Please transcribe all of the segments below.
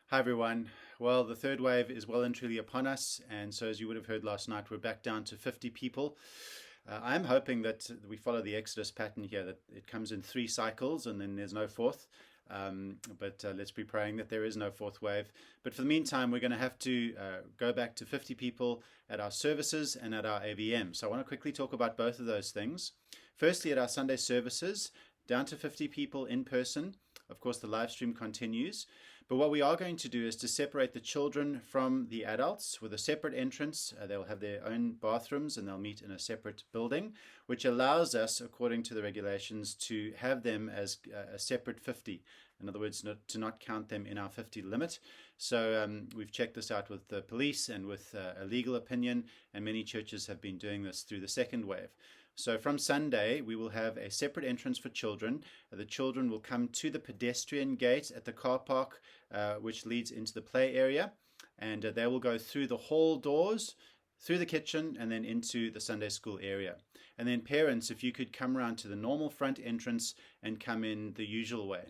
Hi, everyone. Well, the third wave is well and truly upon us. And so, as you would have heard last night, we're back down to 50 people. I'm hoping that we follow the Exodus pattern here, that it comes in 3 cycles and then there's no fourth. But let's be praying that there is no fourth wave. But for the meantime, we're going to have to go back to 50 people at our services and at our AVM. So I want to quickly talk about both of those things. Firstly, at our Sunday services, down to 50 people in person. Of course, the live stream continues. But what we are going to do is to separate the children from the adults with a separate entrance. They'll have their own bathrooms and they'll meet in a separate building, which allows us, according to the regulations, to have them as a separate 50. In other words, to not count them in our 50 limit. So we've checked this out with the police and with a legal opinion, and many churches have been doing this through the second wave. So from Sunday, we will have a separate entrance for children. The children will come to the pedestrian gate at the car park, which leads into the play area. And they will go through the hall doors, through the kitchen, and then into the Sunday school area. And then parents, if you could come around to the normal front entrance and come in the usual way.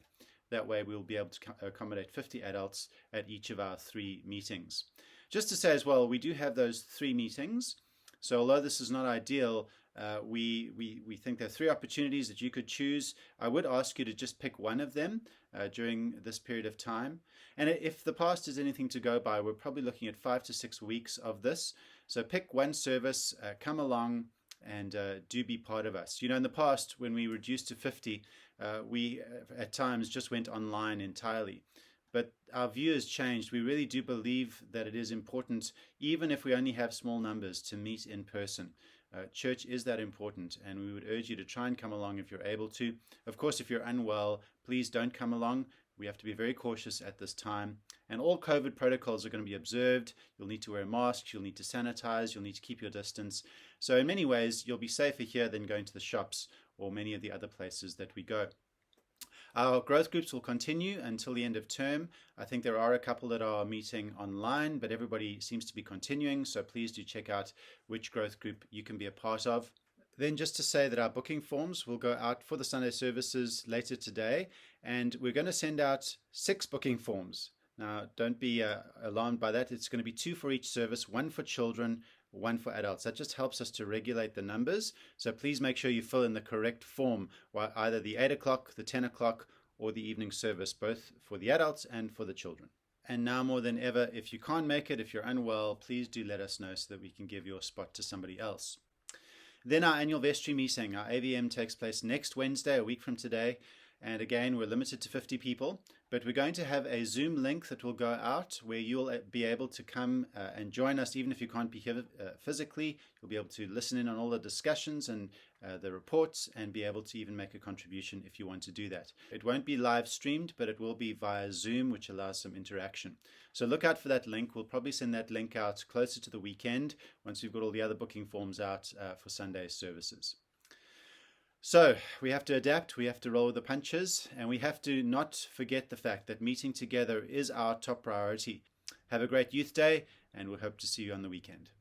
That way we'll be able to accommodate 50 adults at each of our 3 meetings. Just to say as well, we do have those 3 meetings. So although this is not ideal, we think there are 3 opportunities that you could choose. I would ask you to just pick one of them during this period of time. And if the past is anything to go by, we're probably looking at 5 to 6 weeks of this. So pick one service, come along, and do be part of us. You know, in the past, when we reduced to 50, we at times just went online entirely. But our view has changed. We really do believe that it is important, even if we only have small numbers, to meet in person. Church is that important, and we would urge you to try and come along if you're able to. Of course, if you're unwell, please don't come along. We have to be very cautious at this time. And all COVID protocols are going to be observed. You'll need to wear masks, you'll need to sanitize, you'll need to keep your distance. So in many ways, you'll be safer here than going to the shops or many of the other places that we go. Our growth groups will continue until the end of term. I think there are a couple that are meeting online, but everybody seems to be continuing. So please do check out which growth group you can be a part of. Then just to say that our booking forms will go out for the Sunday services later today, and we're going to send out 6 booking forms. Now, don't be alarmed by that. It's going to be 2 for each service, 1 for children, 1 for adults. That just helps us to regulate the numbers. So please make sure you fill in the correct form, either the 8 o'clock, the 10 o'clock, or the evening service, both for the adults and for the children. And now more than ever, if you can't make it, if you're unwell, please do let us know so that we can give your spot to somebody else. Then our annual vestry meeting, our AVM, takes place next Wednesday, a week from today. And again, we're limited to 50 people, but we're going to have a Zoom link that will go out where you'll be able to come and join us. Even if you can't be here physically, you'll be able to listen in on all the discussions and the reports and be able to even make a contribution if you want to do that. It won't be live streamed, but it will be via Zoom, which allows some interaction. So look out for that link. We'll probably send that link out closer to the weekend once we've got all the other booking forms out for Sunday services. So we have to adapt, we have to roll with the punches, and we have to not forget the fact that meeting together is our top priority. Have a great youth day, and we hope to see you on the weekend.